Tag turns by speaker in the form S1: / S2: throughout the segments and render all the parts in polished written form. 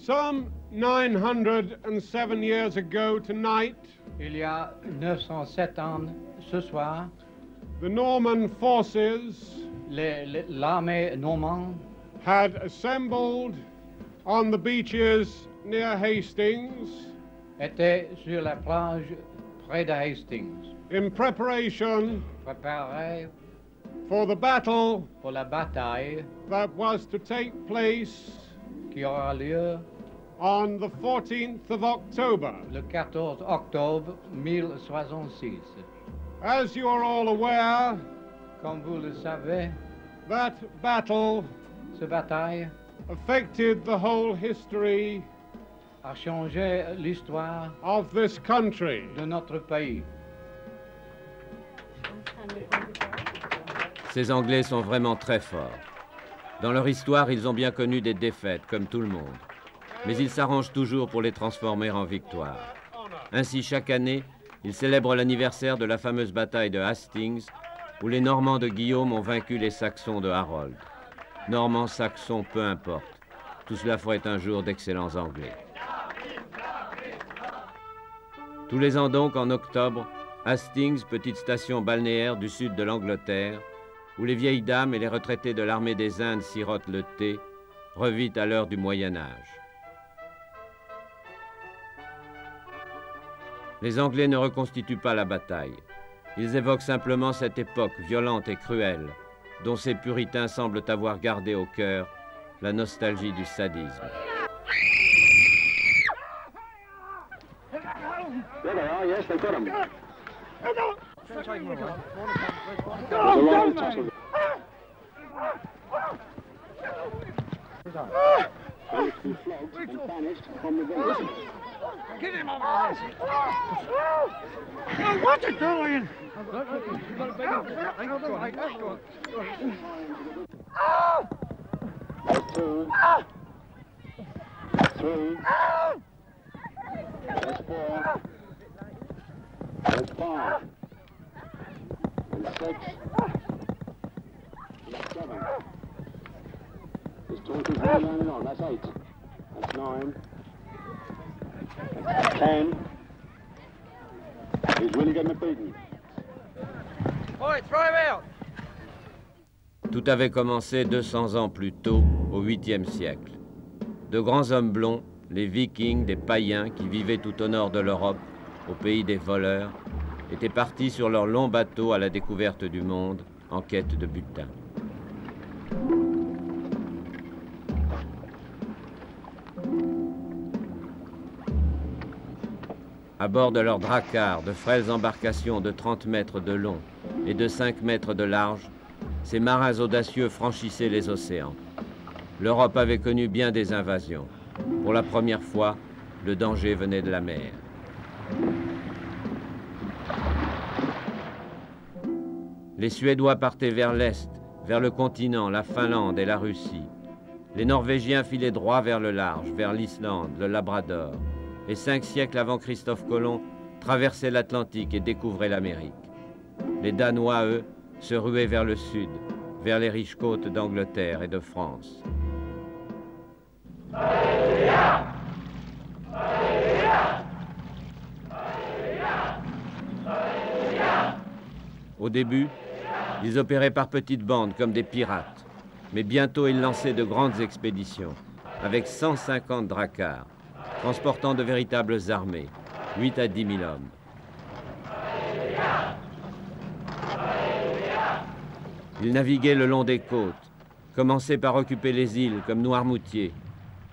S1: Some 907 years ago tonight,
S2: il y a 907 ans ce soir,
S1: the Norman forces
S2: l'armée normande
S1: had assembled on the beaches near Hastings
S2: était sur la plage près de Hastings,
S1: in preparation
S2: préparée
S1: for the battle
S2: pour la bataille
S1: that was to take place
S2: qui aura lieu
S1: on the 14th of October.
S2: le 14 octobre 1066.
S1: As you are all aware,
S2: Comme vous le savez,
S1: that battle
S2: cette bataille
S1: affected the whole history
S2: a changé l'histoire
S1: of this country.
S2: de notre pays.
S3: Ces Anglais sont vraiment très forts. Dans leur histoire, ils ont bien connu des défaites, comme tout le monde. Mais ils s'arrangent toujours pour les transformer en victoires. Ainsi, chaque année, ils célèbrent l'anniversaire de la fameuse bataille de Hastings, où les Normands de Guillaume ont vaincu les Saxons de Harold. Normands, Saxons, peu importe. Tout cela ferait un jour d'excellents Anglais. Tous les ans donc, en octobre, Hastings, petite station balnéaire du sud de l'Angleterre, où les vieilles dames et les retraités de l'armée des Indes sirotent le thé, revit à l'heure du Moyen-Âge. Les Anglais ne reconstituent pas la bataille. Ils évoquent simplement cette époque violente et cruelle, dont ces puritains semblent avoir gardé au cœur la nostalgie du sadisme.
S4: There they are, yes, they've got them.
S5: Get him over this! What you doing?
S4: There's two. Three. There's four. There's five. There's six. There's seven. There's two keep running on. That's eight. That's nine. That's 10. He's really getting it beaten.
S5: All right, throw him out!
S3: Tout avait commencé 200 ans plus tôt, au 8e siècle. De grands hommes blonds, les Vikings, des païens qui vivaient tout au nord de l'Europe, au pays des voleurs, étaient partis sur leur long bateau à la découverte du monde, en quête de butin. À bord de leurs dracars, de frêles embarcations de 30 mètres de long et de 5 mètres de large, ces marins audacieux franchissaient les océans. L'Europe avait connu bien des invasions. Pour la première fois, le danger venait de la mer. Les Suédois partaient vers l'est, vers le continent, la Finlande et la Russie. Les Norvégiens filaient droit vers le large, vers l'Islande, le Labrador. Et 5 siècles avant Christophe Colomb, traversaient l'Atlantique et découvraient l'Amérique. Les Danois, eux, se ruaient vers le sud, vers les riches côtes d'Angleterre et de France. Au début, ils opéraient par petites bandes comme des pirates, mais bientôt ils lançaient de grandes expéditions, avec 150 dracars, transportant de véritables armées, 8 à 10 000 hommes. Ils naviguaient le long des côtes, commençaient par occuper les îles comme Noirmoutier,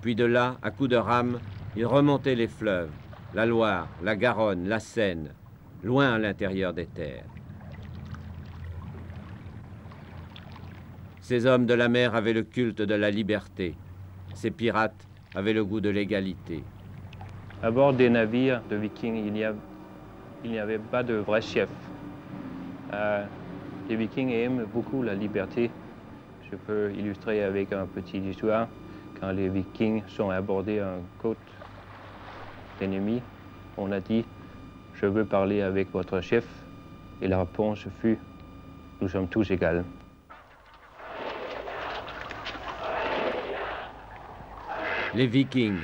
S3: puis de là, à coups de rames, ils remontaient les fleuves, la Loire, la Garonne, la Seine, loin à l'intérieur des terres. Ces hommes de la mer avaient le culte de la liberté, ces pirates avaient le goût de l'égalité.
S6: À bord des navires de Vikings, il n'y avait pas de vrai chef. Les Vikings aiment beaucoup la liberté. Je peux illustrer avec une petite histoire. Quand les Vikings sont abordés à une côte d'ennemis, on a dit « Je veux parler avec votre chef » et la réponse fut « Nous sommes tous égaux ».
S3: Les Vikings,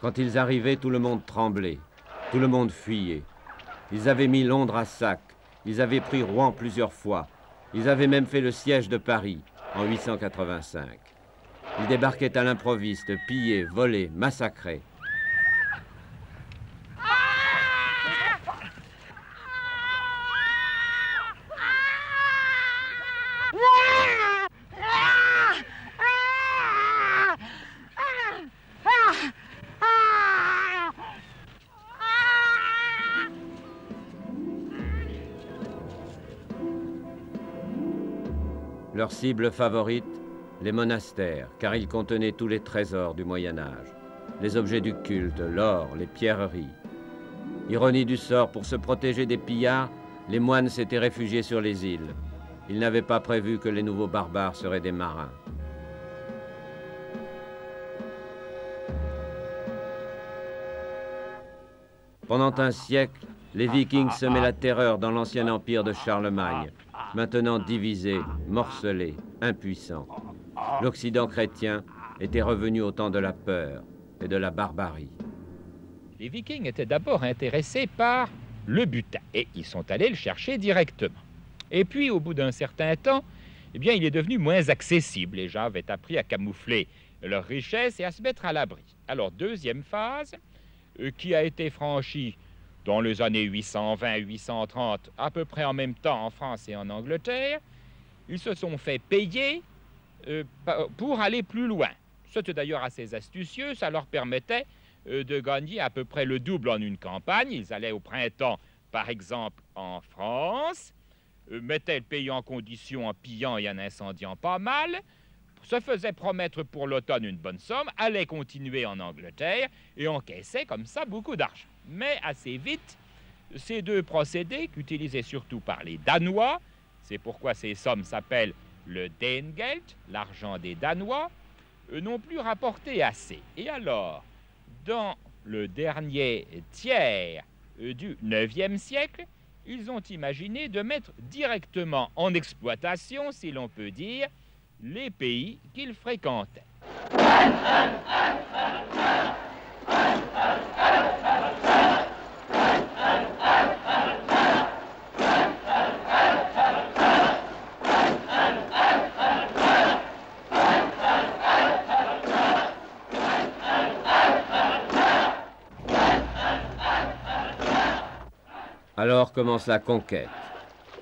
S3: Quand ils arrivaient, tout le monde tremblait, tout le monde fuyait. Ils avaient mis Londres à sac, ils avaient pris Rouen plusieurs fois, ils avaient même fait le siège de Paris en 885. Ils débarquaient à l'improviste, pillaient, volaient, massacraient. Leur cible favorite, les monastères, car ils contenaient tous les trésors du Moyen-Âge, les objets du culte, l'or, les pierreries. Ironie du sort, pour se protéger des pillards, les moines s'étaient réfugiés sur les îles. Ils n'avaient pas prévu que les nouveaux barbares seraient des marins. Pendant un siècle, les Vikings semaient la terreur dans l'ancien empire de Charlemagne, maintenant divisé, morcelé, impuissant. L'Occident chrétien était revenu au temps de la peur et de la barbarie.
S7: Les Vikings étaient d'abord intéressés par le butin et ils sont allés le chercher directement. Et puis, au bout d'un certain temps, eh bien, il est devenu moins accessible. Les gens avaient appris à camoufler leurs richesses et à se mettre à l'abri. Alors, deuxième phase, qui a été franchie dans les années 820-830, à peu près en même temps en France et en Angleterre, ils se sont fait payer pour aller plus loin. C'était d'ailleurs assez astucieux, ça leur permettait de gagner à peu près le double en une campagne. Ils allaient au printemps, par exemple, en France, mettaient le pays en condition en pillant et en incendiant pas mal, se faisaient promettre pour l'automne une bonne somme, allaient continuer en Angleterre et encaissaient comme ça beaucoup d'argent. Mais assez vite, ces deux procédés, qu'utilisaient surtout par les Danois, c'est pourquoi ces sommes s'appellent le Danegeld, l'argent des Danois, n'ont plus rapporté assez. Et alors, dans le dernier tiers du IXe siècle, ils ont imaginé de mettre directement en exploitation, si l'on peut dire, les pays qu'ils fréquentaient.
S3: Alors commence la conquête,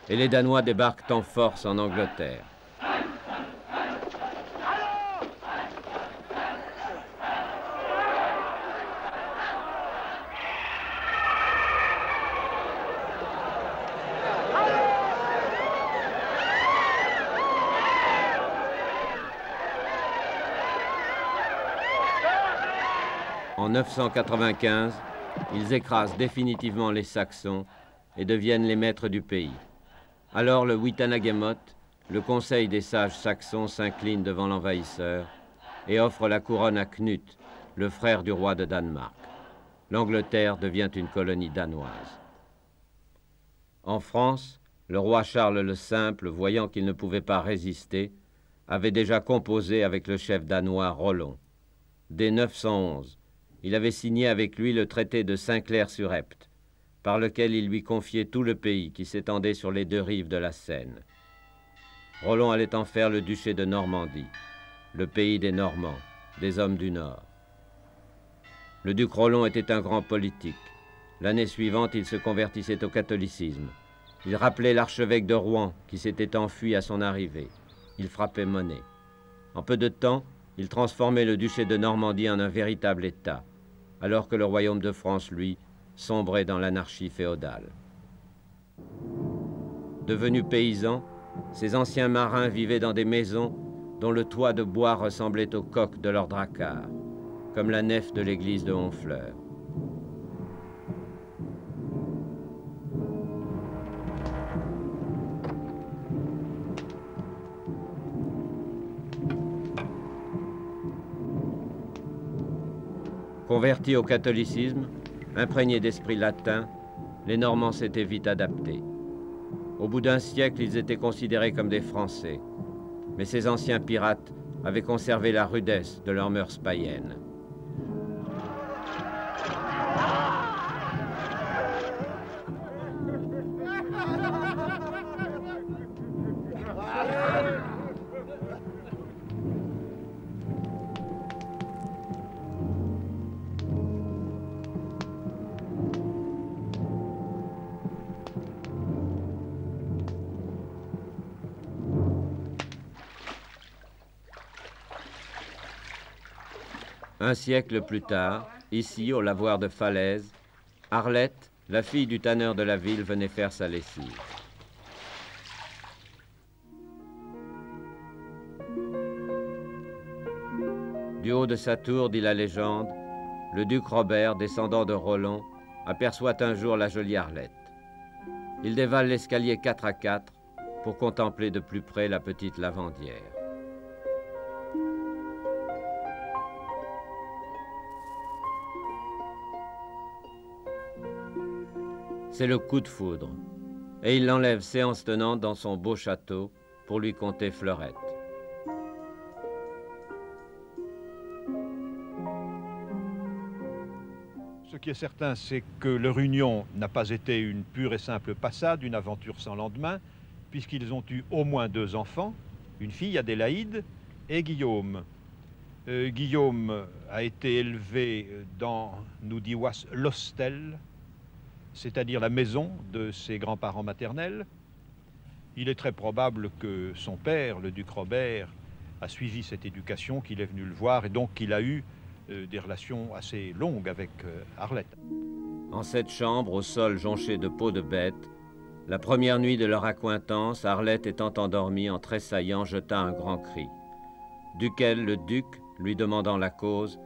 S3: et les Danois débarquent en force en Angleterre. En 995, ils écrasent définitivement les Saxons et deviennent les maîtres du pays. Alors le Witenagemot, le conseil des sages saxons, s'incline devant l'envahisseur et offre la couronne à Knut, le frère du roi de Danemark. L'Angleterre devient une colonie danoise. En France, le roi Charles le Simple, voyant qu'il ne pouvait pas résister, avait déjà composé avec le chef danois Rollon. Dès 911, il avait signé avec lui le traité de Saint-Clair-sur-Epte, par lequel il lui confiait tout le pays qui s'étendait sur les deux rives de la Seine. Rollon allait en faire le duché de Normandie, le pays des Normands, des hommes du Nord. Le duc Rollon était un grand politique. L'année suivante, il se convertissait au catholicisme. Il rappelait l'archevêque de Rouen, qui s'était enfui à son arrivée. Il frappait monnaie. En peu de temps, il transformait le duché de Normandie en un véritable État, alors que le royaume de France, lui, sombrait dans l'anarchie féodale. Devenus paysans, ces anciens marins vivaient dans des maisons dont le toit de bois ressemblait au coq de leur drakkar, comme la nef de l'église de Honfleur. Convertis au catholicisme, imprégnés d'esprit latin, les Normands s'étaient vite adaptés. Au bout d'un siècle, ils étaient considérés comme des Français, mais ces anciens pirates avaient conservé la rudesse de leurs mœurs païennes. Un siècle plus tard, ici, au lavoir de Falaise, Arlette, la fille du tanneur de la ville, venait faire sa lessive. Du haut de sa tour, dit la légende, le duc Robert, descendant de Rollon, aperçoit un jour la jolie Arlette. Il dévale l'escalier 4 à 4 pour contempler de plus près la petite lavandière. C'est le coup de foudre, et il l'enlève séance tenante dans son beau château pour lui conter Fleurette.
S8: Ce qui est certain, c'est que leur union n'a pas été une pure et simple passade, une aventure sans lendemain, puisqu'ils ont eu au moins 2 enfants, une fille, Adélaïde, et Guillaume. Guillaume a été élevé dans, nous dit Wass, l'hostel, c'est-à-dire la maison de ses grands-parents maternels. Il est très probable que son père, le duc Robert, a suivi cette éducation, qu'il est venu le voir, et donc qu'il a eu des relations assez longues avec Arlette.
S3: En cette chambre, au sol jonché de peaux de bête, la première nuit de leur accointance, Arlette étant endormie en tressaillant, jeta un grand cri, duquel le duc, lui demandant la cause,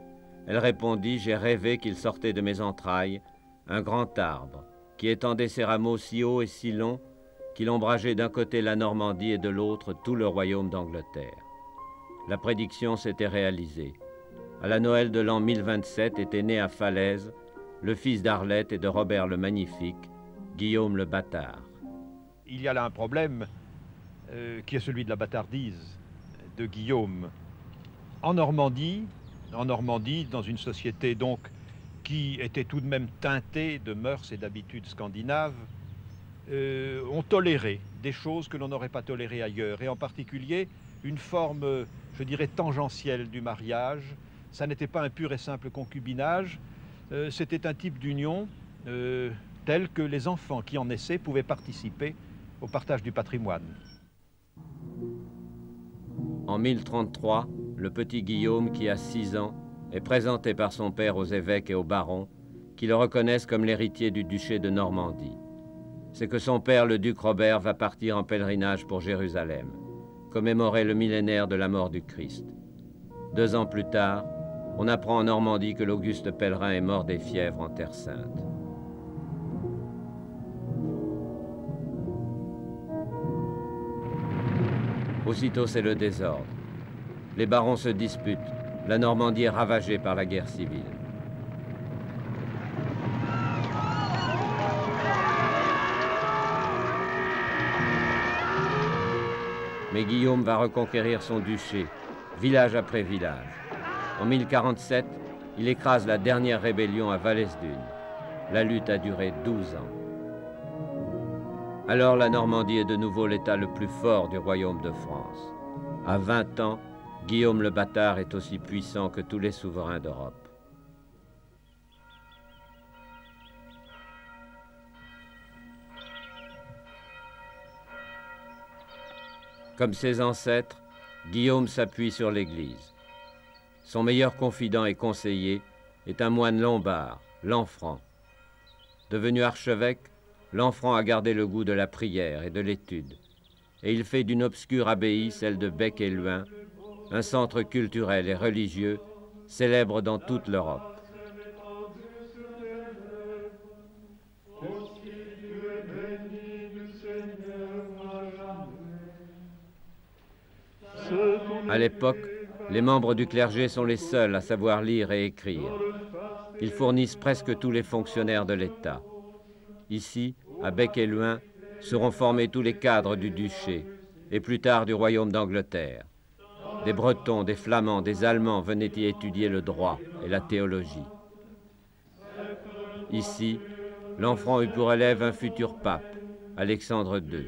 S3: elle répondit « J'ai rêvé qu'il sortait de mes entrailles un grand arbre, qui étendait ses rameaux si hauts et si longs qu'il ombrageait d'un côté la Normandie et de l'autre tout le royaume d'Angleterre. » La prédiction s'était réalisée. À la Noël de l'an 1027 était né à Falaise le fils d'Arlette et de Robert le Magnifique, Guillaume le Bâtard.
S8: Il y a là un problème qui est celui de la bâtardise de Guillaume. En Normandie, dans une société donc qui était tout de même teintée de mœurs et d'habitudes scandinaves, on tolérait des choses que l'on n'aurait pas tolérées ailleurs, et en particulier une forme, je dirais, tangentielle du mariage. Ça n'était pas un pur et simple concubinage, c'était un type d'union tel que les enfants qui en naissaient pouvaient participer au partage du patrimoine.
S3: En 1033, le petit Guillaume, qui a 6 ans, est présenté par son père aux évêques et aux barons, qui le reconnaissent comme l'héritier du duché de Normandie. C'est que son père, le duc Robert, va partir en pèlerinage pour Jérusalem, commémorer le millénaire de la mort du Christ. 2 ans plus tard, on apprend en Normandie que l'auguste pèlerin est mort des fièvres en Terre Sainte. Aussitôt, c'est le désordre. Les barons se disputent. La Normandie est ravagée par la guerre civile. Mais Guillaume va reconquérir son duché, village après village. En 1047, il écrase la dernière rébellion à Valesdune. La lutte a duré 12 ans. Alors la Normandie est de nouveau l'état le plus fort du royaume de France. À 20 ans, Guillaume le Bâtard est aussi puissant que tous les souverains d'Europe. Comme ses ancêtres, Guillaume s'appuie sur l'Église. Son meilleur confident et conseiller est un moine lombard, Lanfranc. Devenu archevêque, Lanfranc a gardé le goût de la prière et de l'étude, et il fait d'une obscure abbaye, celle de Bec-et-Luing, un centre culturel et religieux célèbre dans toute l'Europe. À l'époque, les membres du clergé sont les seuls à savoir lire et écrire. Ils fournissent presque tous les fonctionnaires de l'État. Ici, à Bec-et-Luing, seront formés tous les cadres du duché et plus tard du royaume d'Angleterre. Des Bretons, des Flamands, des Allemands venaient y étudier le droit et la théologie. Ici, Lanfranc eut pour élève un futur pape, Alexandre II.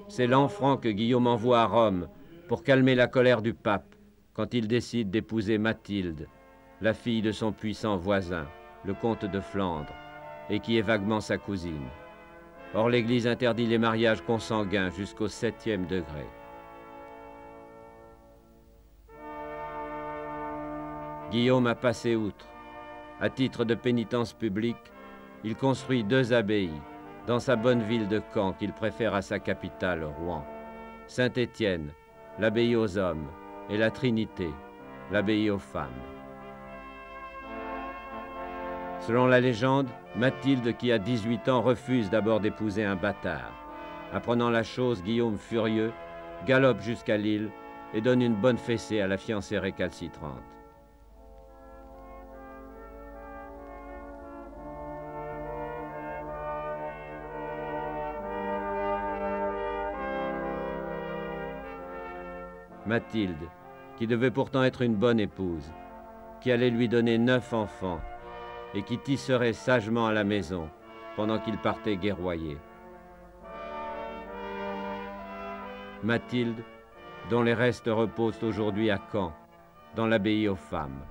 S3: C'est Lanfranc que Guillaume envoie à Rome pour calmer la colère du pape quand il décide d'épouser Mathilde, la fille de son puissant voisin, le comte de Flandre, et qui est vaguement sa cousine. Or, l'Église interdit les mariages consanguins jusqu'au 7e degré. Guillaume a passé outre. À titre de pénitence publique, il construit 2 abbayes dans sa bonne ville de Caen qu'il préfère à sa capitale, Rouen. Saint-Étienne, l'abbaye aux hommes, et la Trinité, l'abbaye aux femmes. Selon la légende, Mathilde, qui a 18 ans, refuse d'abord d'épouser un bâtard. Apprenant la chose, Guillaume, furieux, galope jusqu'à Lille et donne une bonne fessée à la fiancée récalcitrante. Mathilde, qui devait pourtant être une bonne épouse, qui allait lui donner 9 enfants et qui tisserait sagement à la maison pendant qu'il partait guerroyer. Mathilde, dont les restes reposent aujourd'hui à Caen, dans l'abbaye aux femmes.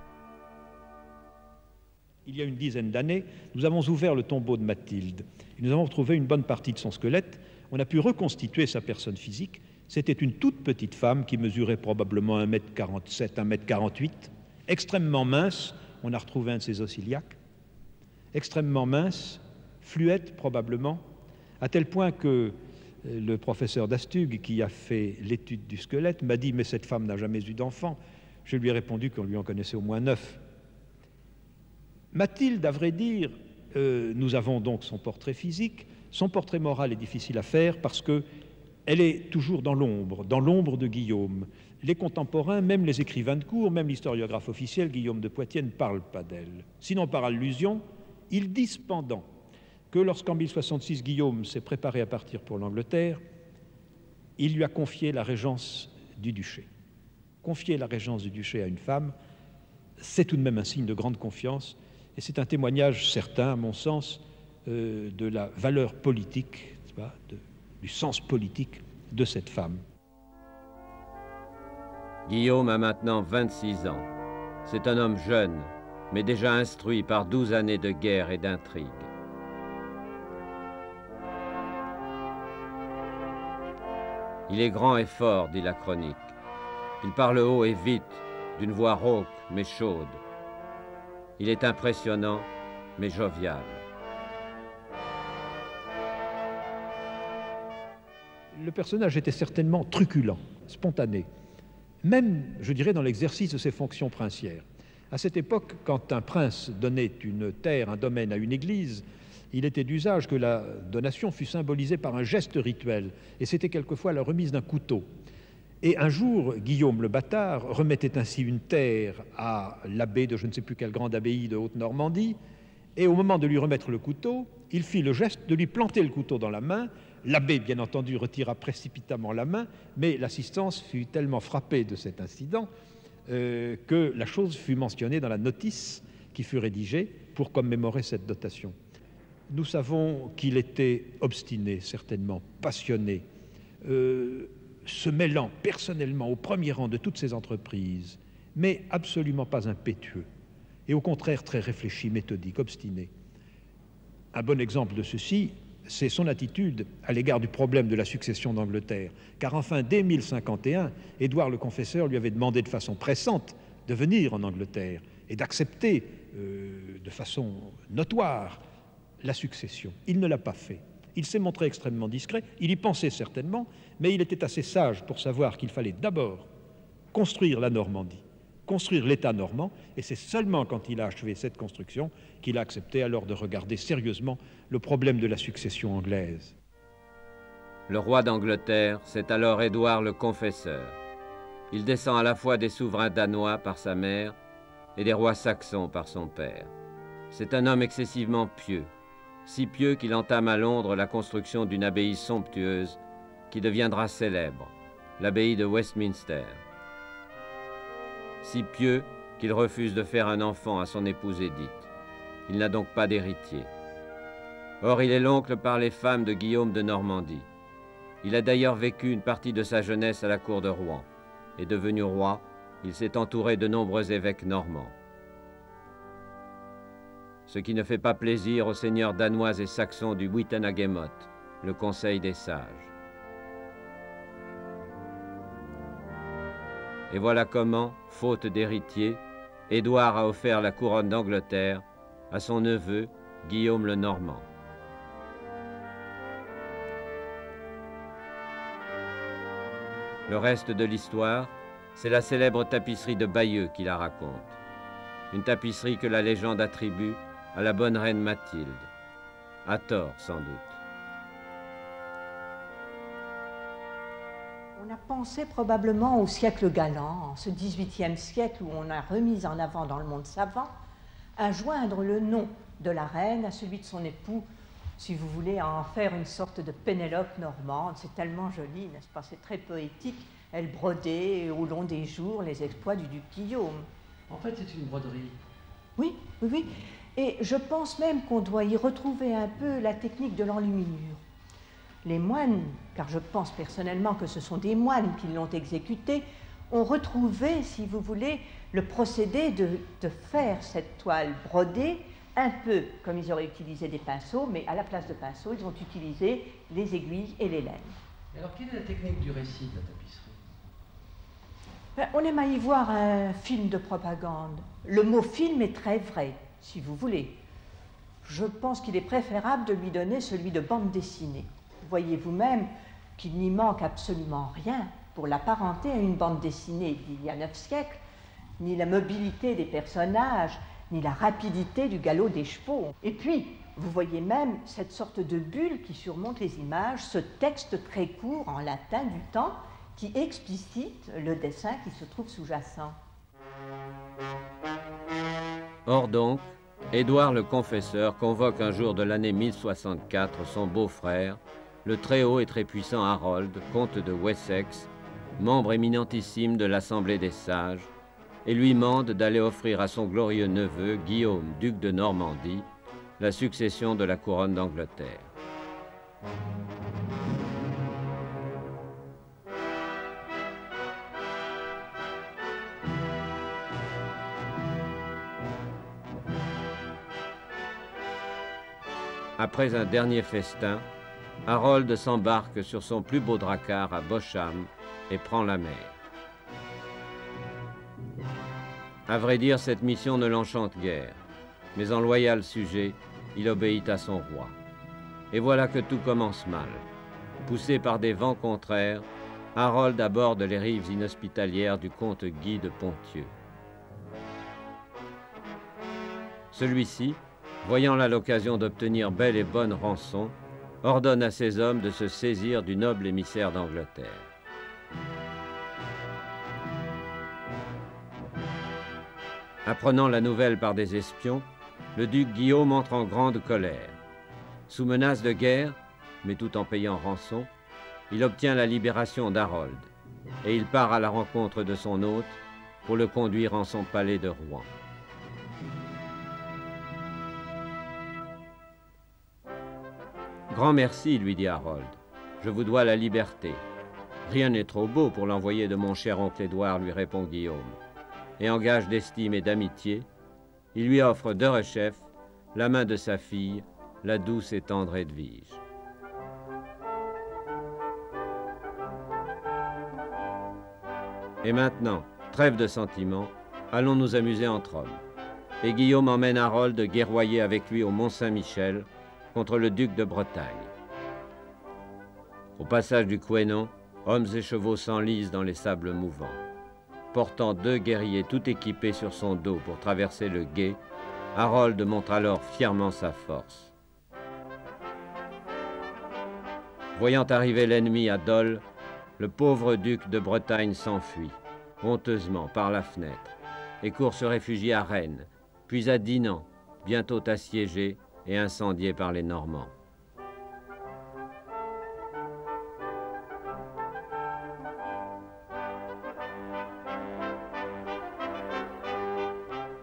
S8: Il y a une dizaine d'années, nous avons ouvert le tombeau de Mathilde. Et nous avons retrouvé une bonne partie de son squelette. On a pu reconstituer sa personne physique. C'était une toute petite femme qui mesurait probablement 1m47, 1m48, extrêmement mince. On a retrouvé un de ses os iliaques. Extrêmement mince, fluette probablement, à tel point que le professeur d'Astug, qui a fait l'étude du squelette, m'a dit « mais cette femme n'a jamais eu d'enfant ». Je lui ai répondu qu'on lui en connaissait au moins 9. Mathilde, à vrai dire, nous avons donc son portrait physique. Son portrait moral est difficile à faire parce qu'elle est toujours dans l'ombre de Guillaume. Les contemporains, même les écrivains de cour, même l'historiographe officiel, Guillaume de Poitiers, ne parlent pas d'elle. Sinon par allusion, ils disent cependant que lorsqu'en 1066, Guillaume s'est préparé à partir pour l'Angleterre, il lui a confié la régence du duché. Confier la régence du duché à une femme, c'est tout de même un signe de grande confiance, et c'est un témoignage certain, à mon sens, de la valeur politique, du sens politique de cette femme.
S3: Guillaume a maintenant 26 ans. C'est un homme jeune, mais déjà instruit par 12 années de guerre et d'intrigue. Il est grand et fort, dit la chronique. Il parle haut et vite, d'une voix rauque mais chaude. Il est impressionnant, mais jovial.
S8: Le personnage était certainement truculent, spontané, même, je dirais, dans l'exercice de ses fonctions princières. À cette époque, quand un prince donnait une terre, un domaine à une église, il était d'usage que la donation fût symbolisée par un geste rituel, et c'était quelquefois la remise d'un couteau. Et un jour, Guillaume le Bâtard remettait ainsi une terre à l'abbé de je ne sais plus quelle grande abbaye de Haute-Normandie, et au moment de lui remettre le couteau, il fit le geste de lui planter le couteau dans la main. L'abbé, bien entendu, retira précipitamment la main, mais l'assistance fut tellement frappée de cet incident que la chose fut mentionnée dans la notice qui fut rédigée pour commémorer cette dotation. Nous savons qu'il était obstiné, certainement, passionné, se mêlant personnellement au premier rang de toutes ses entreprises, mais absolument pas impétueux, et au contraire très réfléchi, méthodique, obstiné. Un bon exemple de ceci, c'est son attitude à l'égard du problème de la succession d'Angleterre, car enfin, dès 1051, Édouard le Confesseur lui avait demandé de façon pressante de venir en Angleterre et d'accepter de façon notoire la succession. Il ne l'a pas fait. Il s'est montré extrêmement discret, il y pensait certainement, mais il était assez sage pour savoir qu'il fallait d'abord construire la Normandie, construire l'État normand, et c'est seulement quand il a achevé cette construction qu'il a accepté alors de regarder sérieusement le problème de la succession anglaise.
S3: Le roi d'Angleterre, c'est alors Édouard le Confesseur. Il descend à la fois des souverains danois par sa mère et des rois saxons par son père. C'est un homme excessivement pieux, si pieux qu'il entame à Londres la construction d'une abbaye somptueuse qui deviendra célèbre, l'abbaye de Westminster. Si pieux qu'il refuse de faire un enfant à son épouse Édith. Il n'a donc pas d'héritier. Or, il est l'oncle par les femmes de Guillaume de Normandie. Il a d'ailleurs vécu une partie de sa jeunesse à la cour de Rouen, et devenu roi, il s'est entouré de nombreux évêques normands. Ce qui ne fait pas plaisir aux seigneurs danois et saxons du Witenagemot, le Conseil des sages. Et voilà comment, faute d'héritier, Édouard a offert la couronne d'Angleterre à son neveu Guillaume le Normand. Le reste de l'histoire, c'est la célèbre tapisserie de Bayeux qui la raconte. Une tapisserie que la légende attribue à la bonne reine Mathilde. À tort, sans doute.
S9: On a pensé probablement au siècle galant, en ce XVIIIe siècle où on a remis en avant dans le monde savant, à joindre le nom de la reine à celui de son époux, si vous voulez, à en faire une sorte de Pénélope normande. C'est tellement joli, n'est-ce pas? C'est très poétique. Elle brodait au long des jours les exploits du duc Guillaume.
S10: En fait, c'est une broderie.
S9: Oui, oui, oui. Et je pense même qu'on doit y retrouver un peu la technique de l'enluminure. Les moines, car je pense personnellement que ce sont des moines qui l'ont exécutée, ont retrouvé, si vous voulez, le procédé de faire cette toile brodée, un peu comme ils auraient utilisé des pinceaux, mais à la place de pinceaux, ils ont utilisé les aiguilles et les laines.
S10: Et alors, quelle est la technique du récit de la tapisserie?
S9: On aime à y voir un film de propagande. Le mot film est très vrai, si vous voulez. Je pense qu'il est préférable de lui donner celui de bande dessinée. Voyez vous-même qu'il n'y manque absolument rien pour l'apparenter à une bande dessinée d'il y a 9 siècles, ni la mobilité des personnages, ni la rapidité du galop des chevaux. Et puis, vous voyez même cette sorte de bulle qui surmonte les images, ce texte très court en latin du temps qui explicite le dessin qui se trouve sous-jacent.
S3: Or donc, Édouard le Confesseur convoque un jour de l'année 1064 son beau-frère, le très haut et très puissant Harold, comte de Wessex, membre éminentissime de l'Assemblée des sages, et lui mande d'aller offrir à son glorieux neveu, Guillaume, duc de Normandie, la succession de la couronne d'Angleterre. Après un dernier festin, Harold s'embarque sur son plus beau dracard à Bosham et prend la mer. À vrai dire, cette mission ne l'enchante guère, mais en loyal sujet, il obéit à son roi. Et voilà que tout commence mal. Poussé par des vents contraires, Harold aborde les rives inhospitalières du comte Guy de Ponthieu. Celui-ci, voyant là l'occasion d'obtenir belle et bonne rançon, ordonne à ses hommes de se saisir du noble émissaire d'Angleterre. Apprenant la nouvelle par des espions, le duc Guillaume entre en grande colère. Sous menace de guerre, mais tout en payant rançon, il obtient la libération d'Harold et il part à la rencontre de son hôte pour le conduire en son palais de Rouen. Grand merci, lui dit Harold. Je vous dois la liberté. Rien n'est trop beau pour l'envoyer de mon cher oncle Édouard, lui répond Guillaume. Et en gage d'estime et d'amitié, il lui offre de rechef la main de sa fille, la douce et tendre Edwige. Et maintenant, trêve de sentiments, allons nous amuser entre hommes. Et Guillaume emmène Harold guerroyer avec lui au Mont-Saint-Michel contre le duc de Bretagne. Au passage du Couesnon, hommes et chevaux s'enlisent dans les sables mouvants. Portant 2 guerriers tout équipés sur son dos pour traverser le gué, Harold montre alors fièrement sa force. Voyant arriver l'ennemi à Dole, le pauvre duc de Bretagne s'enfuit, honteusement par la fenêtre, et court se réfugier à Rennes, puis à Dinan, bientôt assiégé et incendié par les Normands.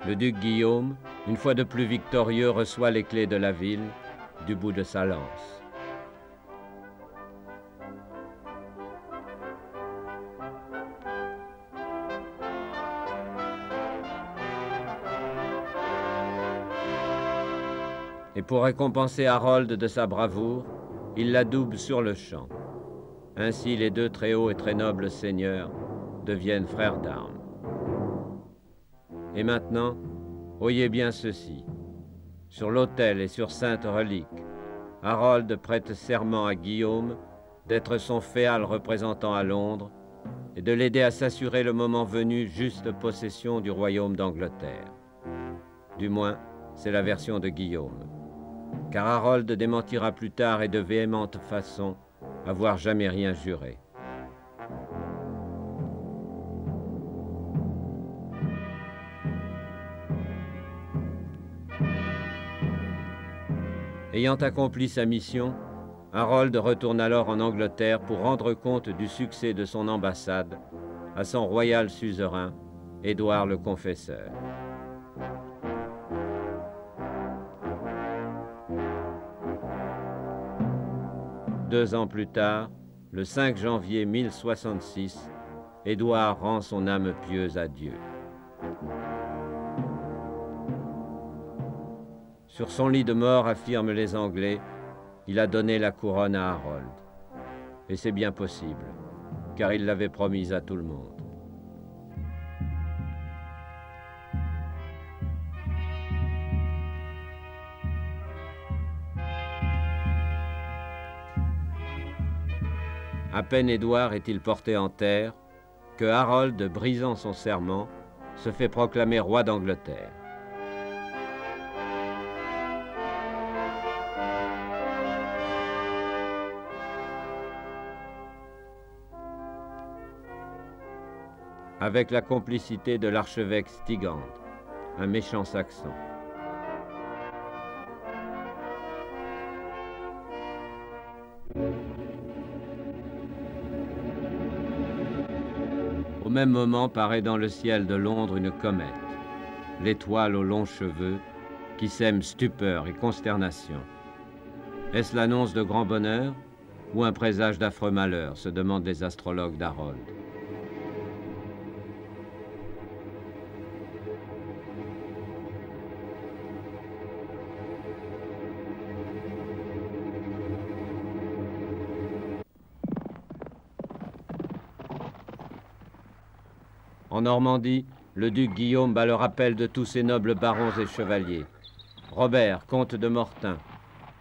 S3: Le duc Guillaume, une fois de plus victorieux, reçoit les clés de la ville du bout de sa lance. Et pour récompenser Harold de sa bravoure, il la double sur le champ. Ainsi, les deux très hauts et très nobles seigneurs deviennent frères d'armes. Et maintenant, oyez bien ceci. Sur l'autel et sur sainte relique, Harold prête serment à Guillaume d'être son féal représentant à Londres et de l'aider à s'assurer le moment venu juste possession du royaume d'Angleterre. Du moins, c'est la version de Guillaume. Car Harold démentira plus tard et de véhémente façon avoir jamais rien juré. Ayant accompli sa mission, Harold retourne alors en Angleterre pour rendre compte du succès de son ambassade à son royal suzerain, Édouard le Confesseur. Deux ans plus tard, le 5 janvier 1066, Édouard rend son âme pieuse à Dieu. Sur son lit de mort, affirment les Anglais, il a donné la couronne à Harold. Et c'est bien possible, car il l'avait promise à tout le monde. À peine Édouard est-il porté en terre que Harold, brisant son serment, se fait proclamer roi d'Angleterre. Avec la complicité de l'archevêque Stigand, un méchant saxon. Au même moment paraît dans le ciel de Londres une comète, l'étoile aux longs cheveux, qui sème stupeur et consternation. Est-ce l'annonce de grand bonheur ou un présage d'affreux malheur, se demandent les astrologues d'Harold. En Normandie, le duc Guillaume bat le rappel de tous ses nobles barons et chevaliers. Robert, comte de Mortain,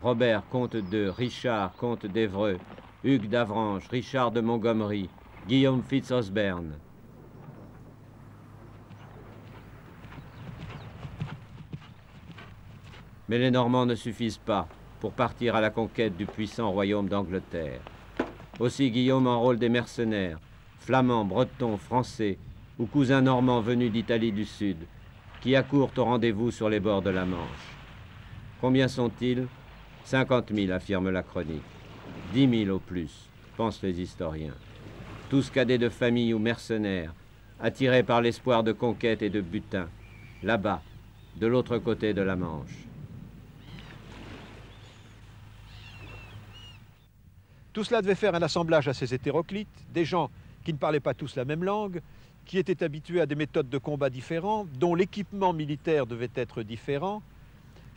S3: Robert, comte de Richard, comte d'Évreux, Hugues d'Avranches, Richard de Montgomery, Guillaume Fitz-Osbern. Mais les Normands ne suffisent pas pour partir à la conquête du puissant royaume d'Angleterre. Aussi Guillaume enrôle des mercenaires, flamands, bretons, français, ou cousins normands venus d'Italie du Sud, qui accourent au rendez-vous sur les bords de la Manche. Combien sont-ils? 50 000, affirme la chronique. 10 000 au plus, pensent les historiens. Tous cadets de famille ou mercenaires, attirés par l'espoir de conquête et de butin, là-bas, de l'autre côté de la Manche.
S8: Tout cela devait faire un assemblage assez hétéroclite, des gens qui ne parlaient pas tous la même langue, qui étaient habitués à des méthodes de combat différentes, dont l'équipement militaire devait être différent.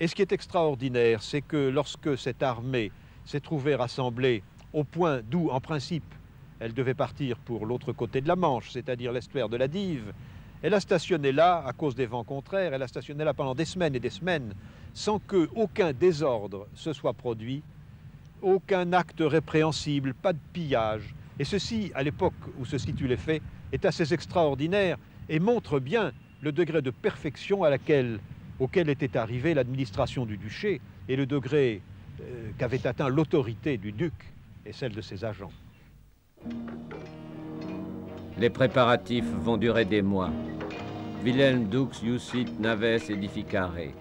S8: Et ce qui est extraordinaire, c'est que lorsque cette armée s'est trouvée rassemblée au point d'où, en principe, elle devait partir pour l'autre côté de la Manche, c'est-à-dire l'estuaire de la Dive, elle a stationné là, à cause des vents contraires, elle a stationné là pendant des semaines et des semaines, sans qu'aucun désordre se soit produit, aucun acte répréhensible, pas de pillage. Et ceci, à l'époque où se situent les faits, est assez extraordinaire et montre bien le degré de perfection auquel était arrivée l'administration du duché et le degré qu'avait atteint l'autorité du duc et celle de ses agents.
S3: Les préparatifs vont durer des mois. Wilhelm dux iusit naves edificare.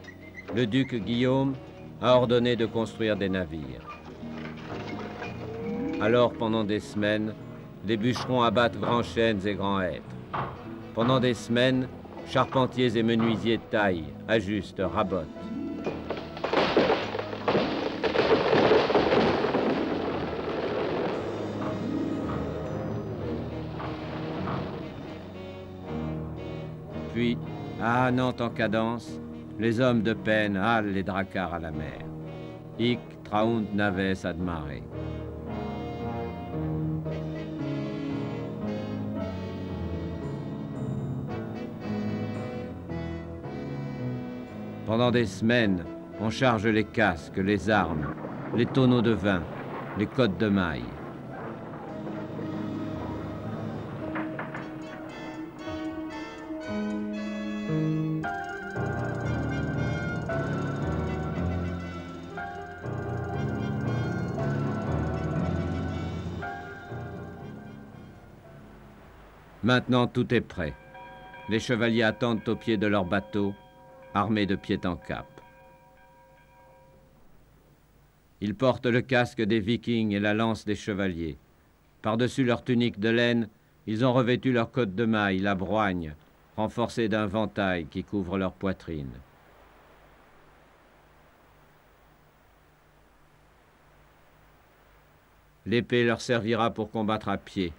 S3: Le duc Guillaume a ordonné de construire des navires. Alors, pendant des semaines, les bûcherons abattent grands chênes et grands hêtres. Pendant des semaines, charpentiers et menuisiers taillent, ajustent, rabotent. Puis, âhannant en cadence, les hommes de peine halent les dracars à la mer. Hic traunt naves ad mare. Pendant des semaines, on charge les casques, les armes, les tonneaux de vin, les côtes de mailles. Maintenant, tout est prêt. Les chevaliers attendent au pied de leur bateau, armés de pied en cap. Ils portent le casque des Vikings et la lance des chevaliers. Par-dessus leur tunique de laine, ils ont revêtu leur cotte de maille, la broigne, renforcée d'un ventail qui couvre leur poitrine. L'épée leur servira pour combattre à pied.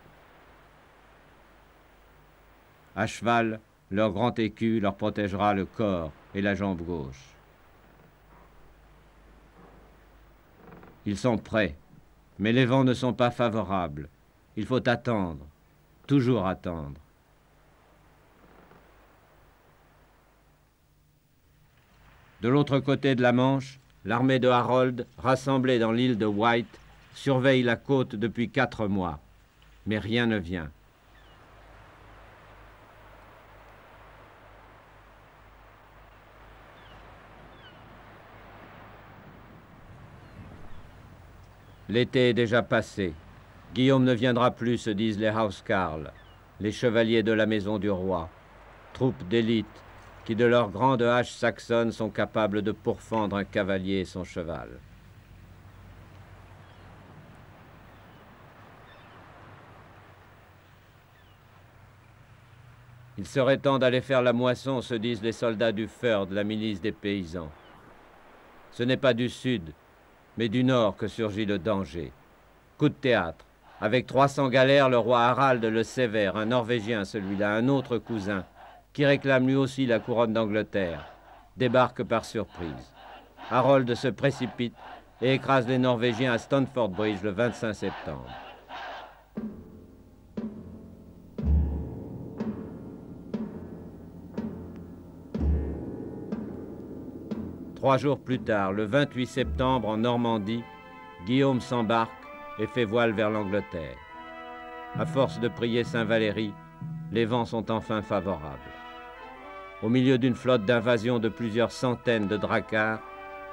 S3: À cheval, leur grand écu leur protégera le corps et la jambe gauche. Ils sont prêts, mais les vents ne sont pas favorables. Il faut attendre, toujours attendre. De l'autre côté de la Manche, l'armée de Harold, rassemblée dans l'île de Wight, surveille la côte depuis 4 mois, mais rien ne vient. L'été est déjà passé. Guillaume ne viendra plus, se disent les Housecarls, les chevaliers de la maison du roi, troupe d'élite qui, de leurs grandes haches saxonnes, sont capables de pourfendre un cavalier et son cheval. Il serait temps d'aller faire la moisson, se disent les soldats du Firth, la milice des paysans. Ce n'est pas du sud, mais du nord que surgit le danger. Coup de théâtre. Avec 300 galères, le roi Harald le Sévère, un Norvégien celui-là, un autre cousin, qui réclame lui aussi la couronne d'Angleterre, débarque par surprise. Harold se précipite et écrase les Norvégiens à Stamford Bridge le 25 septembre. Trois jours plus tard, le 28 septembre, en Normandie, Guillaume s'embarque et fait voile vers l'Angleterre. À force de prier Saint Valéry, les vents sont enfin favorables. Au milieu d'une flotte d'invasion de plusieurs centaines de dracars,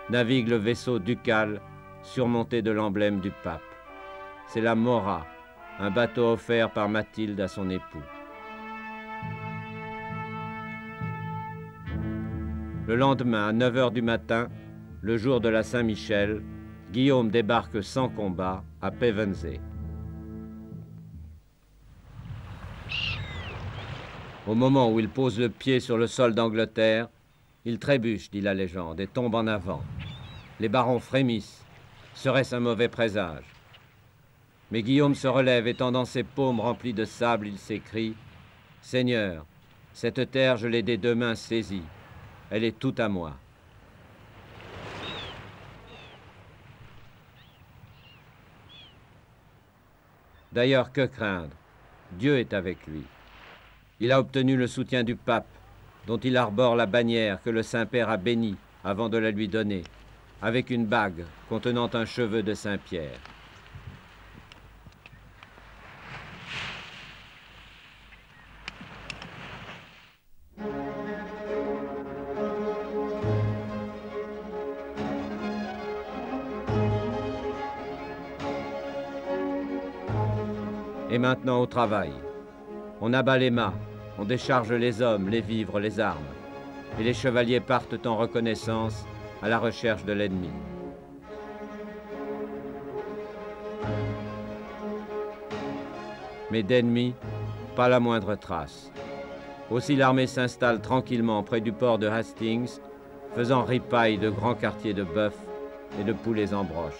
S3: navigue le vaisseau ducal surmonté de l'emblème du pape. C'est la Mora, un bateau offert par Mathilde à son époux. Le lendemain, à 9 h du matin, le jour de la Saint-Michel, Guillaume débarque sans combat à Pevensey. Au moment où il pose le pied sur le sol d'Angleterre, il trébuche, dit la légende, et tombe en avant. Les barons frémissent. Serait-ce un mauvais présage? Mais Guillaume se relève et tendant ses paumes remplies de sable, il s'écrie « Seigneur, cette terre, je l'ai des 2 mains saisie. Elle est toute à moi. » D'ailleurs, que craindre? Dieu est avec lui. Il a obtenu le soutien du pape, dont il arbore la bannière que le Saint-Père a bénie avant de la lui donner, avec une bague contenant un cheveu de Saint-Pierre. Et maintenant au travail. On abat les mâts, on décharge les hommes, les vivres, les armes. Et les chevaliers partent en reconnaissance à la recherche de l'ennemi. Mais d'ennemis, pas la moindre trace. Aussi l'armée s'installe tranquillement près du port de Hastings, faisant ripaille de grands quartiers de bœufs et de poulets en broche.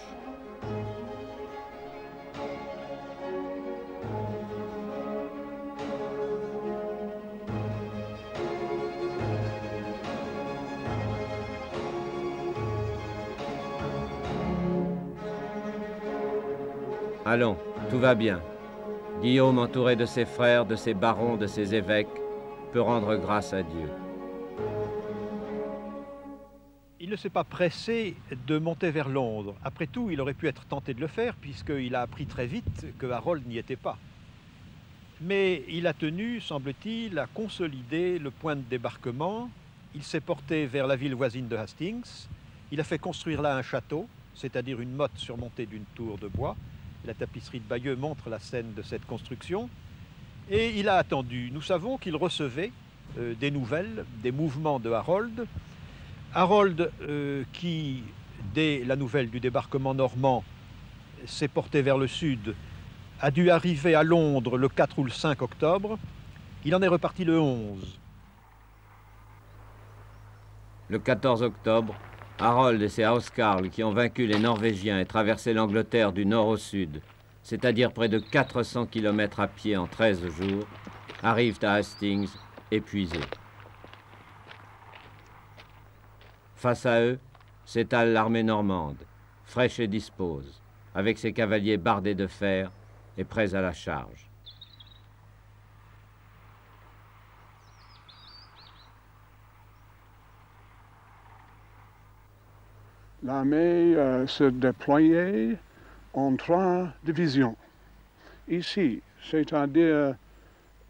S3: Allons, tout va bien. Guillaume, entouré de ses frères, de ses barons, de ses évêques, peut rendre grâce à Dieu.
S8: Il ne s'est pas pressé de monter vers Londres. Après tout, il aurait pu être tenté de le faire puisqu'il a appris très vite que Harold n'y était pas. Mais il a tenu, semble-t-il, à consolider le point de débarquement. Il s'est porté vers la ville voisine de Hastings. Il a fait construire là un château, c'est-à-dire une motte surmontée d'une tour de bois. La tapisserie de Bayeux montre la scène de cette construction. Et il a attendu. Nous savons qu'il recevait des nouvelles, des mouvements de Harold. Harold, qui, dès la nouvelle du débarquement normand, s'est porté vers le sud, a dû arriver à Londres le 4 ou le 5 octobre. Il en est reparti le 11.
S3: Le 14 octobre, Harold et ses housecarls qui ont vaincu les Norvégiens et traversé l'Angleterre du nord au sud, c'est-à-dire près de 400 km à pied en 13 jours, arrivent à Hastings épuisés. Face à eux s'étale l'armée normande, fraîche et dispose, avec ses cavaliers bardés de fer et prêts à la charge.
S11: L'armée se déployait en 3 divisions. Ici, c'est-à-dire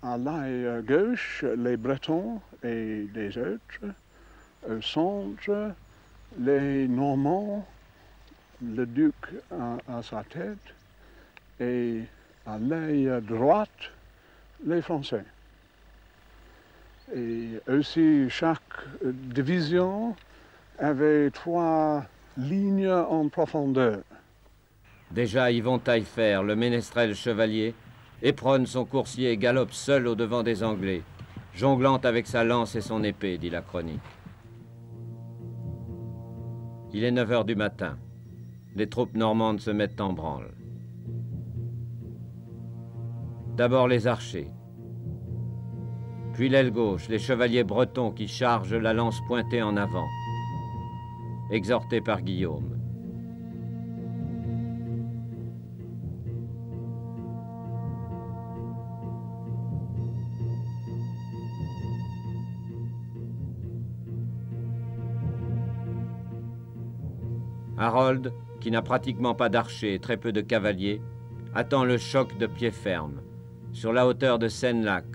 S11: à l'aile gauche, les Bretons et les autres. Au centre, les Normands, le duc à sa tête, et à l'aile droite, les Français. Et aussi, chaque division avait 3 lignes en profondeur.
S3: Déjà, Yvon Taillefer, le ménestrel chevalier, éperonne son coursier et galope seul au-devant des Anglais, jonglant avec sa lance et son épée, dit la chronique. Il est 9 heures du matin. Les troupes normandes se mettent en branle. D'abord les archers. Puis l'aile gauche, les chevaliers bretons qui chargent la lance pointée en avant, exhortés par Guillaume. Harold, qui n'a pratiquement pas d'archers et très peu de cavaliers, attend le choc de pied ferme, sur la hauteur de Senlac,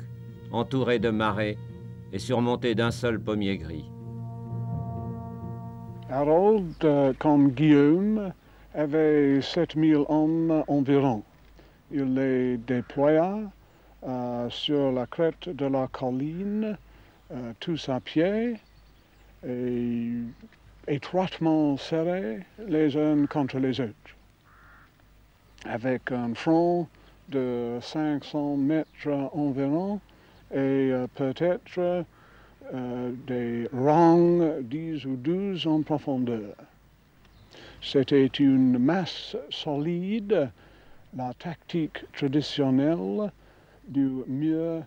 S3: entouré de marais et surmonté d'un seul pommier gris.
S11: Harold, comme Guillaume, avait 7000 hommes environ. Il les déploya sur la crête de la colline, tous à pied, et étroitement serrés les uns contre les autres, avec un front de 500 mètres environ et peut-être des rangs 10 ou 12 en profondeur. C'était une masse solide, la tactique traditionnelle du mur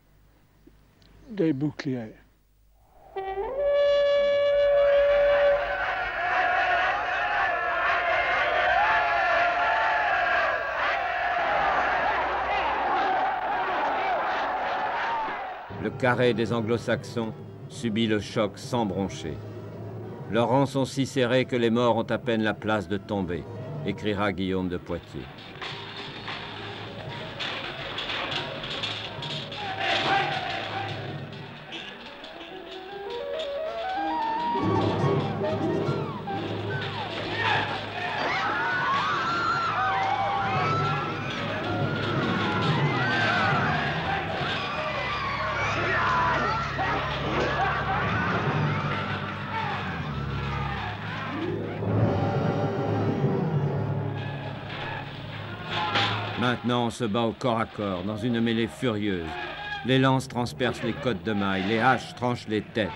S11: des boucliers.
S3: Le carré des Anglo-Saxons subit le choc sans broncher. Leurs rangs sont si serrés que les morts ont à peine la place de tomber, écrira Guillaume de Poitiers. Maintenant, on se bat au corps à corps, dans une mêlée furieuse. Les lances transpercent les côtes de mailles, les haches tranchent les têtes.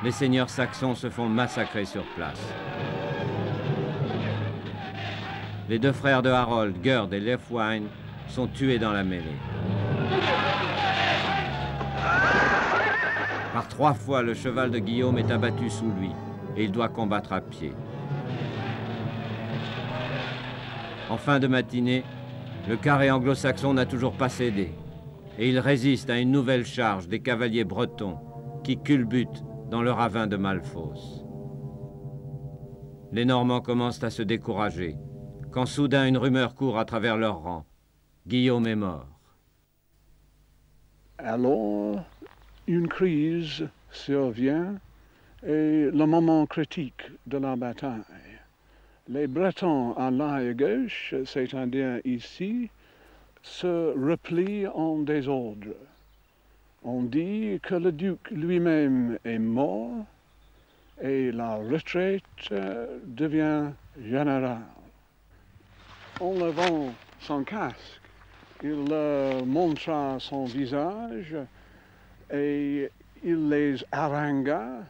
S3: Les seigneurs saxons se font massacrer sur place. Les 2 frères de Harold, Gerd et Leofwine, sont tués dans la mêlée. Par 3 fois, le cheval de Guillaume est abattu sous lui, et il doit combattre à pied. En fin de matinée, Le carré anglo-saxon n'a toujours pas cédé, et il résiste à une nouvelle charge des cavaliers bretons qui culbutent dans le ravin de Malfosse. Les Normands commencent à se décourager, quand soudain une rumeur court à travers leurs rangs. Guillaume est mort.
S11: Alors, une crise survient et le moment critique de la bataille. Les Bretons à l'arrière-gauche, c'est-à-dire ici, se replient en désordre. On dit que le duc lui-même est mort et la retraite devient générale. En levant son casque, il leur montra son visage et il les harangua.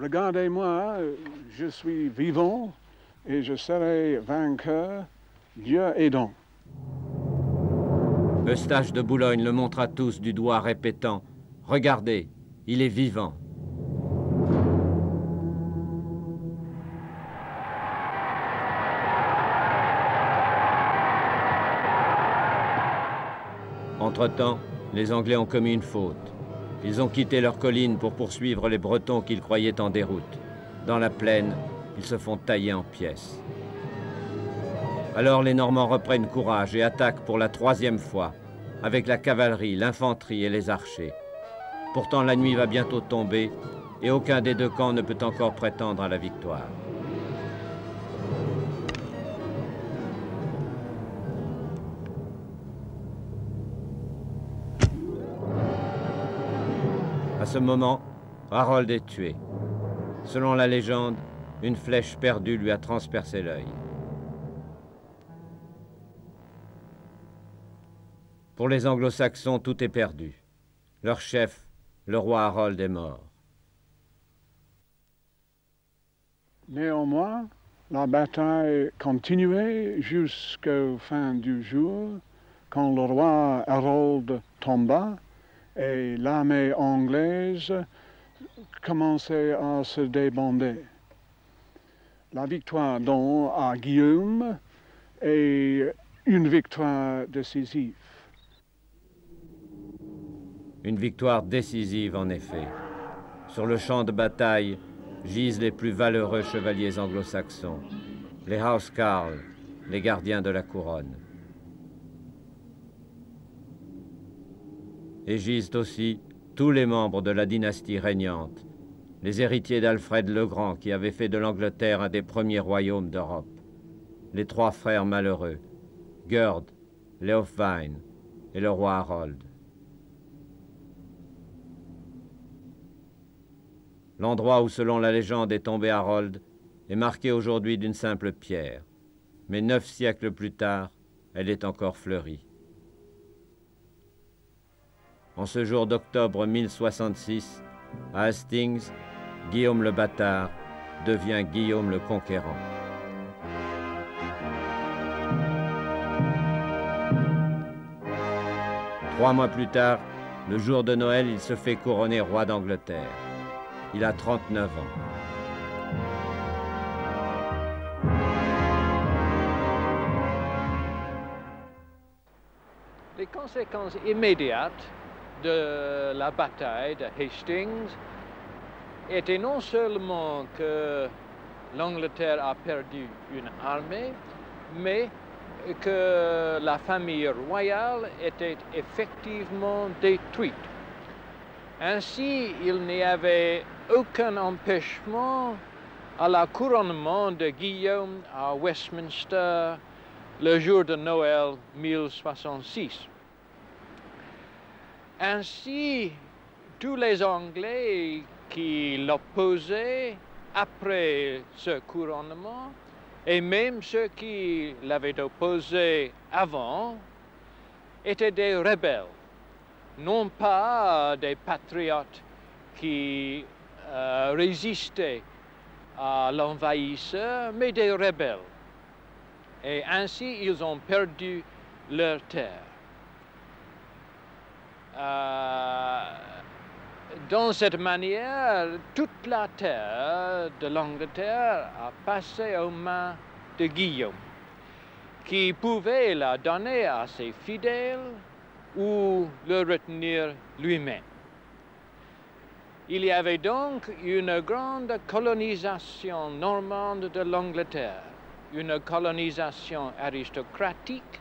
S11: Regardez-moi, je suis vivant et je serai vainqueur, Dieu aidant.
S3: Eustache de Boulogne le montre à tous du doigt, répétant « Regardez, il est vivant ». Entre-temps, les Anglais ont commis une faute. Ils ont quitté leur colline pour poursuivre les Bretons qu'ils croyaient en déroute. Dans la plaine, ils se font tailler en pièces. Alors les Normands reprennent courage et attaquent pour la 3e fois, avec la cavalerie, l'infanterie et les archers. Pourtant la nuit va bientôt tomber et aucun des deux camps ne peut encore prétendre à la victoire. À ce moment, Harold est tué. Selon la légende, une flèche perdue lui a transpercé l'œil. Pour les Anglo-Saxons, tout est perdu. Leur chef, le roi Harold, est mort.
S11: Néanmoins, la bataille continuait jusqu'au fin du jour, quand le roi Harold tomba et l'armée anglaise commençait à se débander. La victoire donne à Guillaume est une victoire décisive.
S3: Une victoire décisive, en effet. Sur le champ de bataille gisent les plus valeureux chevaliers anglo-saxons, les Housecarls, les gardiens de la couronne. Et gisent aussi tous les membres de la dynastie régnante, les héritiers d'Alfred le Grand qui avait fait de l'Angleterre un des premiers royaumes d'Europe, les 3 frères malheureux, Gerd, Leofwine et le roi Harold. L'endroit où, selon la légende, est tombé Harold est marqué aujourd'hui d'une simple pierre, mais 9 siècles plus tard, elle est encore fleurie. En ce jour d'octobre 1066, à Hastings, Guillaume le Bâtard devient Guillaume le Conquérant. Trois mois plus tard, le jour de Noël, il se fait couronner roi d'Angleterre. Il a 39 ans.
S12: Les conséquences immédiates de la bataille de Hastings étaient non seulement que l'Angleterre a perdu une armée, mais que la famille royale était effectivement détruite. Ainsi, il n'y avait aucun empêchement à la couronnement de Guillaume à Westminster le jour de Noël 1066. Ainsi, tous les Anglais qui l'opposaient après ce couronnement, et même ceux qui l'avaient opposé avant, étaient des rebelles, non pas des patriotes qui résistaient à l'envahisseur, mais des rebelles. Et ainsi, ils ont perdu leur terre. Dans cette manière, toute la terre de l'Angleterre a passé aux mains de Guillaume. qui pouvait la donner à ses fidèles ou le retenir lui-même. Il y avait donc une grande colonisation normande de l'Angleterre, une colonisation aristocratique,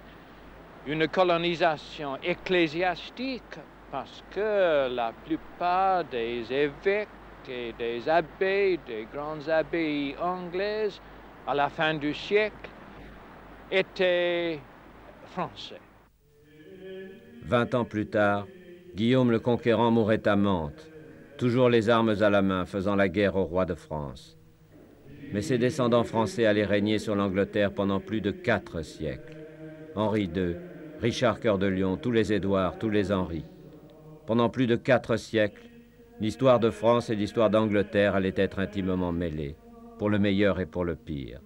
S12: une colonisation ecclésiastique, parce que la plupart des évêques et des abbés des grandes abbayes anglaises, à la fin du siècle, étaient français.
S3: 20 ans plus tard, Guillaume le Conquérant mourait à Mantes, toujours les armes à la main, faisant la guerre au roi de France. Mais ses descendants français allaient régner sur l'Angleterre pendant plus de 4 siècles. Henri II, Richard Cœur de Lion, tous les Édouards, tous les Henri. Pendant plus de 4 siècles, l'histoire de France et l'histoire d'Angleterre allaient être intimement mêlées, pour le meilleur et pour le pire.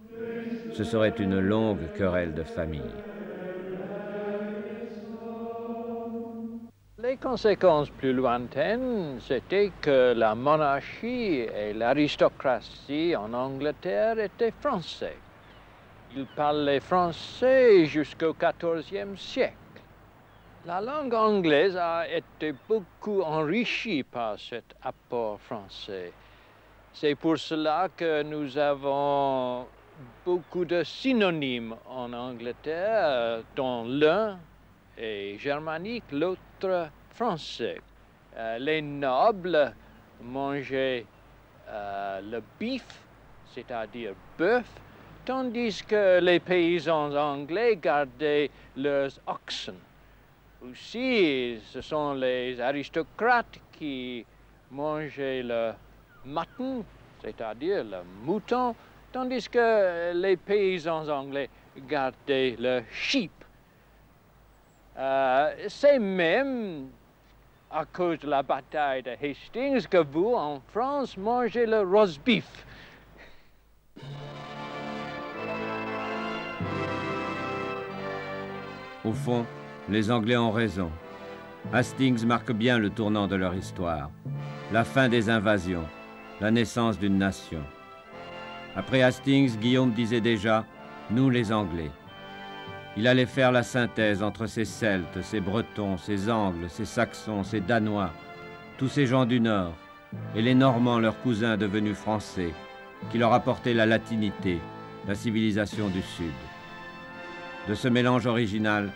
S3: Ce serait une longue querelle de famille.
S12: Les conséquences plus lointaines, c'était que la monarchie et l'aristocratie en Angleterre étaient français. Ils parlaient français jusqu'au XIVe siècle. La langue anglaise a été beaucoup enrichie par cet apport français. C'est pour cela que nous avons beaucoup de synonymes en Angleterre, dont l'un est germanique, l'autre français. Les nobles mangeaient le beef, c'est-à-dire bœuf, tandis que les paysans anglais gardaient leurs oxen. Aussi, ce sont les aristocrates qui mangeaient le mutton, c'est-à-dire le mouton, tandis que les paysans anglais gardaient le sheep. C'est même à cause de la bataille de Hastings que vous, en France, mangez le roast beef.
S3: Au fond, les Anglais ont raison. Hastings marque bien le tournant de leur histoire. La fin des invasions, la naissance d'une nation. Après Hastings, Guillaume disait déjà « nous les Anglais ». Il allait faire la synthèse entre ces Celtes, ces Bretons, ces Angles, ces Saxons, ces Danois, tous ces gens du Nord, et les Normands, leurs cousins devenus français, qui leur apportaient la latinité, la civilisation du Sud. De ce mélange original,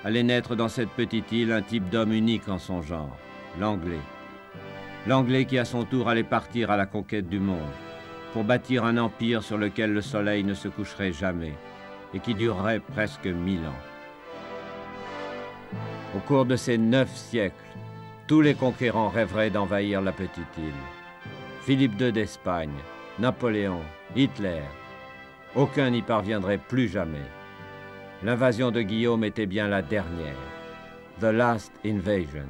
S3: allait naître dans cette petite île un type d'homme unique en son genre, l'Anglais. L'Anglais qui à son tour allait partir à la conquête du monde, pour bâtir un empire sur lequel le soleil ne se coucherait jamais, et qui durerait presque 1000 ans. Au cours de ces 9 siècles, tous les conquérants rêveraient d'envahir la petite île. Philippe II d'Espagne, Napoléon, Hitler, aucun n'y parviendrait plus jamais. L'invasion de Guillaume était bien la dernière, the last invasion.